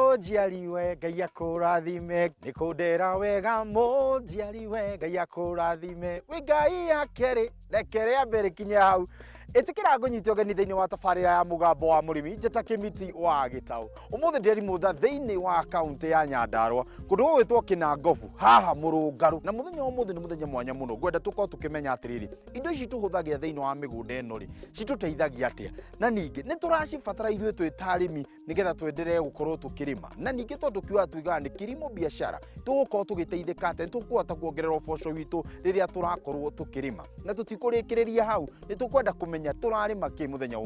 mojialiwe Ngai akurathime nikundera wega mojialiwe Ngai akurathime wi Ngai akere rekere ambere kinya hau itikira ngunyitio geni thiini wa tafarira ya Mugambo wa Murimi njeta kimiti wa Gitau umuthi nderi mutha thiini wa kaunti ya Nyandarua kundu gwitwo Kinangovu haha murungaru na muthenya umuthi ni muthenya mwanya muno gwenda tuko tukimenya atiriri indo ici tuhuthagia thiini wa migunda eno ri cituteithagia atia na ningi ni turacibatara ithuĩ twĩ tarimi nigetha twenderee gukorwo tukirima na ningi tondu kiuga tuiga ni kilimo biashara tugukorwo tugiteithika ate tukuhota kuongerera uboco witu riria turakorwo tukirima na tutikurikireria hau ni tukwenda kumenya turarima ki muthenya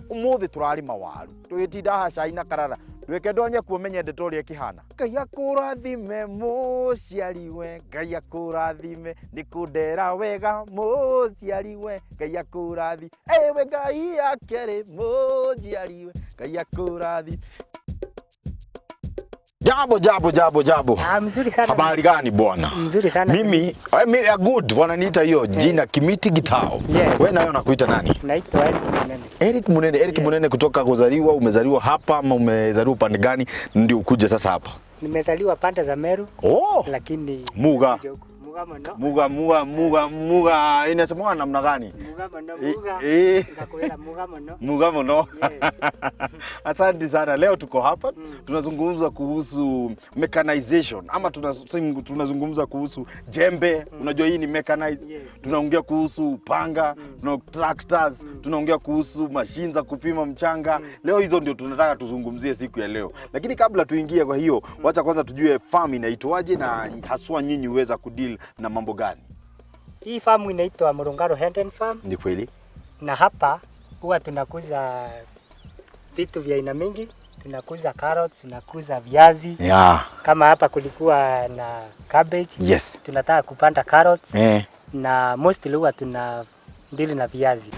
umuthi turarima waru tugitinda haca ina karara ndweke ndonye kuomenya ndetoria kihana Ngai akurathime muciariwe Ngai akurathime nikundera wega muciariwe Ngai akurathi ewe Ngai akere muciariwe Ngai akurathi Jambo. Mzuri sana. Habari gani bwana? Mzuri sana. Mimi good wananiita hiyo jina Kimiti Gitao. Yes. Wewe nayo nakuita nani? Naitwa Eric Munene. Eric Munene kutoka kuzaliwa, umezaliwa hapa ama umezaliwa pande gani ndio ukuje sasa hapa? Nimezaliwa pande za Meru. Oh. Lakini Muga inasemwa namna gani? Muga mono. Asante sana. Leo tuko hapa tunazungumza kuhusu mechanization ama tunazungumza kuhusu jembe. Unajua hii ni mechanized. Yes. Tunaongea kuhusu panga, tractors, tunaongea kuhusu mashine za kupima mchanga. Leo hizo ndio tunataka tuzungumzie siku ya leo. Lakini kabla tuingie kwa hiyo, wacha kwanza tujue farm inaitwaje na haswa nyinyi uweza kudeal na mambo gani? Hii farm inaitwa Murungaro Hand Farm. Ni kweli. Na hapa huwa tunakuza vitu vya aina mingi. Tunakuza carrots, tunakuza viazi. Yeah. Kama hapa kulikuwa na cabbage. Yes. Tunataka kupanda carrots. Na mostly huwa tunadili na viazi.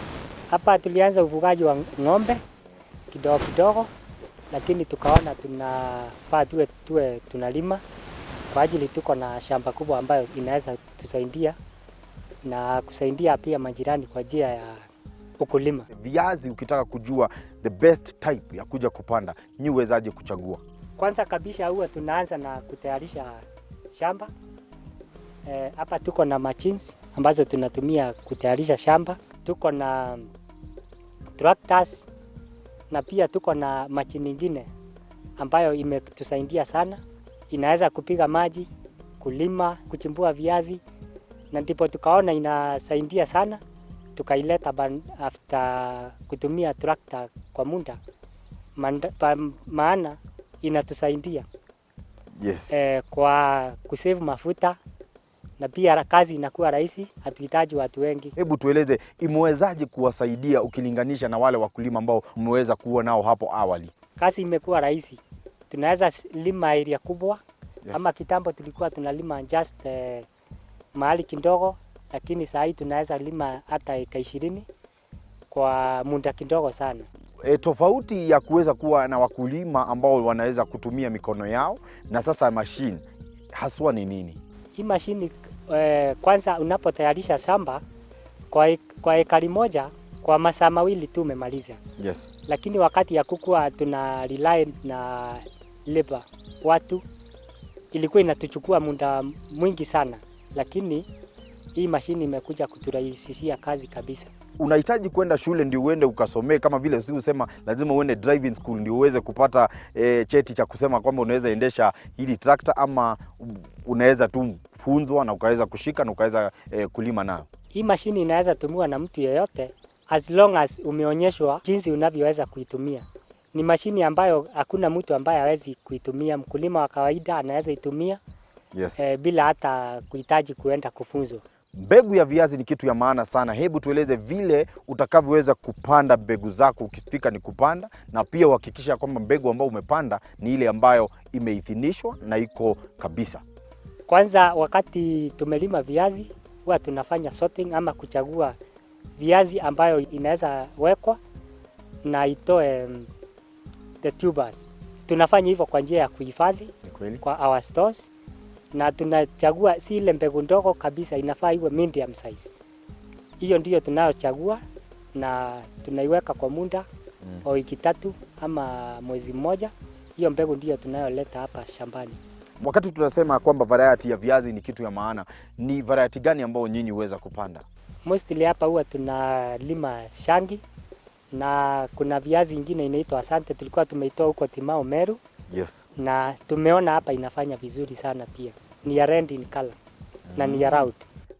Hapa tulianza ufugaji wa ng'ombe kidogo, lakini tukaona tunafaa tuwe tunalima kwa ajili tuko na shamba kubwa ambayo inaweza tusaidia na kusaidia pia majirani kwa njia ya ukulima. Viazi ukitaka kujua the best type ya kuja kupanda, ni uwezaje kuchagua? Kwanza kabisa huwa tunaanza na kutayarisha shamba. Hapa tuko na machines ambazo tunatumia kutayarisha shamba. Tuko na tractors na pia tuko na machine nyingine ambayo imetusaidia sana. Inaweza kupiga maji, kulima, kuchimbua viazi na ndipo tukaona inasaidia sana. Tukaileta after kutumia tractor kwa muda maana inatusaidia. Yes. Kwa kusave mafuta na pia kazi inakuwa rahisi, hatuhitaji watu wengi. Hebu tueleze imewezaje kuwasaidia ukilinganisha na wale wakulima ambao mmeweza kuwa nao hapo awali? Kazi imekuwa rahisi. Tunaweza lima area kubwa. Yes. Ama kitambo tulikuwa tunalima just mahali kidogo, lakini sasa hii tunaweza lima hata eka 20 kwa muda kidogo sana. Tofauti ya kuweza kuwa na wakulima ambao wanaweza kutumia mikono yao na sasa machine haswa ni nini? Hii mashini kwanza unapotayarisha shamba kwa ekari moja kwa masaa mawili tu umemaliza. Yes. Lakini wakati ya kukua tuna rely na labor watu, ilikuwa inatuchukua muda mwingi sana, lakini hii mashini imekuja kuturahisishia kazi kabisa. Unahitaji kwenda shule ndio uende ukasomee kama vile si usema lazima uende driving school ndio uweze kupata cheti cha kusema kwamba unaweza endesha hili tractor, ama unaweza tu funzwa na ukaweza kushika na ukaweza kulima nayo? Hii mashini inaweza tumiwa na mtu yeyote as long as umeonyeshwa jinsi unavyoweza kuitumia. Ni mashini ambayo hakuna mtu ambaye hawezi kuitumia. Mkulima wa kawaida anaweza itumia. Yes. Bila hata kuhitaji kuenda kufunzwa. Mbegu ya viazi ni kitu ya maana sana. Hebu tueleze vile utakavyoweza kupanda mbegu zako ukifika ni kupanda, na pia uhakikisha kwamba mbegu ambayo umepanda ni ile ambayo imeidhinishwa na iko kabisa. Kwanza wakati tumelima viazi huwa tunafanya sorting ama kuchagua viazi ambayo inaweza wekwa na itoe the tubers. Tunafanya hivyo kwa njia ya kuhifadhi kwa our stores, na tunachagua si ile mbegu ndogo kabisa, inafaa iwe medium size. Hiyo ndio tunayochagua na tunaiweka kwa muda wa wiki 3 ama mwezi mmoja Hiyo mbegu ndio tunayoleta hapa shambani. Wakati tunasema kwamba variety ya viazi ni kitu ya maana, ni variety gani ambayo nyinyi huweza kupanda? Mostly hapa huwa tunalima shangi na kuna viazi ingine inaitwa asante, tulikuwa tumeitoa huko Timao Meru. Yes. Na tumeona hapa inafanya vizuri sana pia. Ni ya red in color na ni ya round.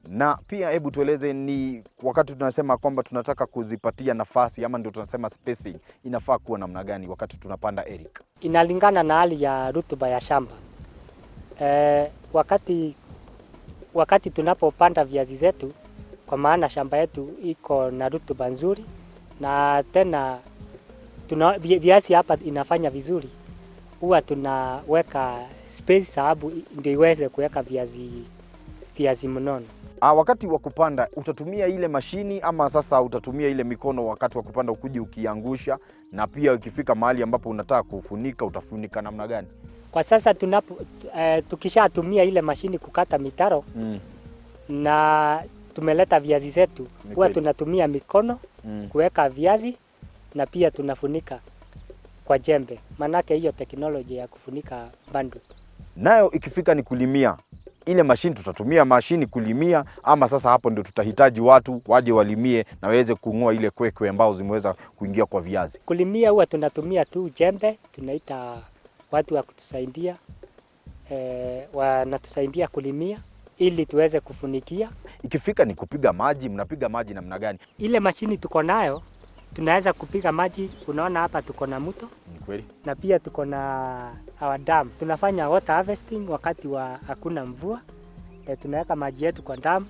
Na pia hebu tueleze, ni wakati tunasema kwamba tunataka kuzipatia nafasi ama ndio tunasema spacing, inafaa kuwa namna gani wakati tunapanda Eric? Inalingana na hali ya rutuba ya shamba. Wakati tunapopanda viazi zetu, kwa maana shamba yetu iko na rutuba nzuri na tena viazi hapa inafanya vizuri, huwa tunaweka space sababu ndio iweze kuweka viazi mnono. Wakati wa kupanda utatumia ile mashini ama sasa utatumia ile mikono wakati wa kupanda ukuje ukiangusha, na pia ukifika mahali ambapo unataka kufunika utafunika namna gani? Kwa sasa tukishatumia ile mashini kukata mitaro na tumeleta viazi zetu, huwa tunatumia mikono kuweka viazi na pia tunafunika kwa jembe. Manake hiyo teknolojia ya kufunika bandu. Nayo ikifika ni kulimia, ile mashini tutatumia mashini kulimia ama sasa hapo ndio tutahitaji watu waje walimie na waweze kung'oa ile kwekwe ambao zimeweza kuingia kwa viazi? Kulimia huwa tunatumia tu jembe, tunaita watu wa kutusaidia, wanatusaidia kulimia ili tuweze kufunikia. Ikifika ni kupiga maji, mnapiga maji namna gani? Ile mashini tuko nayo tunaweza kupiga maji. Unaona hapa tuko na mto. Ni kweli. Na pia tuko na our dam. Tunafanya water harvesting wakati wa hakuna mvua. Tunaweka maji yetu kwa dam.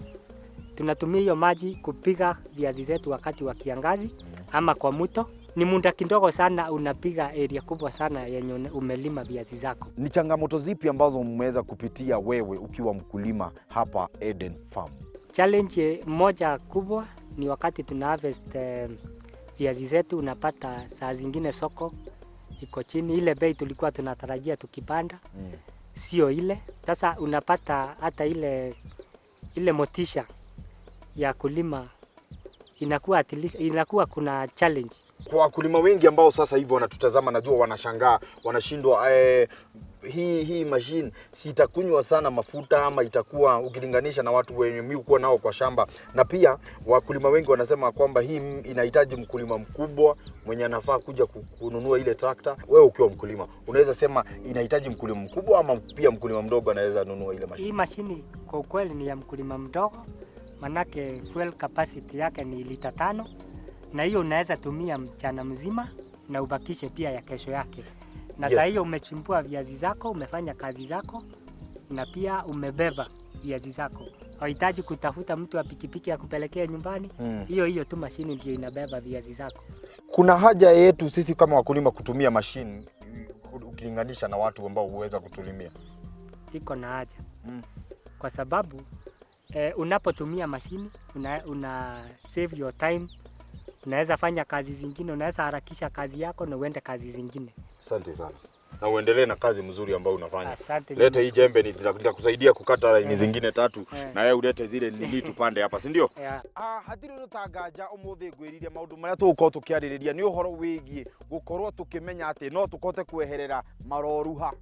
Tunatumia hiyo maji kupiga viazi zetu wakati wa kiangazi ama kwa mto. Ni muda kidogo sana unapiga area kubwa sana yenye umelima viazi zako. Ni changamoto zipi ambazo mmeweza kupitia wewe ukiwa mkulima hapa Eden Farm? Challenge moja kubwa ni wakati tuna harvest viazi zetu, unapata saa zingine soko iko chini, ile bei tulikuwa tunatarajia tukipanda sio ile. Sasa unapata hata ile motisha ya kulima inakuwa kuna challenge. Kwa wakulima wengi ambao sasa hivi wanatutazama, najua wanashangaa, wanashindwa hii machine si itakunywa sana mafuta ama itakuwa ukilinganisha na watu wenye mimi uko nao kwa shamba. Na pia wakulima wengi wanasema kwamba hii inahitaji mkulima mkubwa mwenye anafaa kuja kununua ile trakta. Wewe ukiwa mkulima unaweza sema inahitaji mkulima mkubwa ama pia mkulima mdogo anaweza nunua ile mashine? Hii mashine kwa ukweli ni ya mkulima mdogo, manake fuel capacity yake ni lita 5 na hiyo unaweza tumia mchana mzima na ubakishe pia ya kesho yake. Na sasa hiyo umechimbua viazi zako, umefanya kazi zako na pia umebeba viazi zako. Hauhitaji kutafuta mtu wa pikipiki akupelekea nyumbani. Hiyo tu mashini ndio inabeba viazi zako. Kuna haja yetu sisi kama wakulima kutumia mashini ukilinganisha na watu ambao huweza kutulimia? Iko na haja. Kwa sababu unapotumia mashini una save your time. Unaweza fanya kazi zingine, unaweza harakisha kazi yako na uende kazi zingine. Asante sana. Na uendelee na kazi mzuri ambayo unafanya. Asante. Leta hii jembe nitakusaidia kukata laini zingine 3 na wewe ulete zile nili tupande hapa, si ndio? Hatiri rutangaja umuthi ngwirire maundu maria tugukorwo tukiaririria ni uhoro wigie gukorwo tukimenya ati no tukote kweherera maroruha,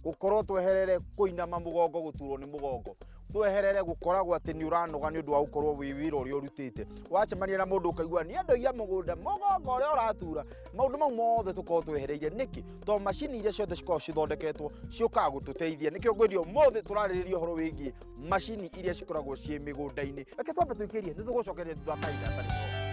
gukorwo tweherere kuinama mugongo, guturwo ni mugongo, tweherere gukoragwo ati ni uranoga ni undu wa gukorwo wi wira uria urutite. Wacemania na mundu ukaigua ni andoia mugunda mugongo uria uratura, maundu mau mothe tukorwo twehereire niki to mashini iria ciothe cikorwo cithondeketwo ciukaga gututeithia. Nikio ngwĩrio mothe turarĩrĩria uhoro wigie mashini iria cikoragwo cie migunda-ini. Reke twambe tuikirie ni tugucokeria thutha kahinda.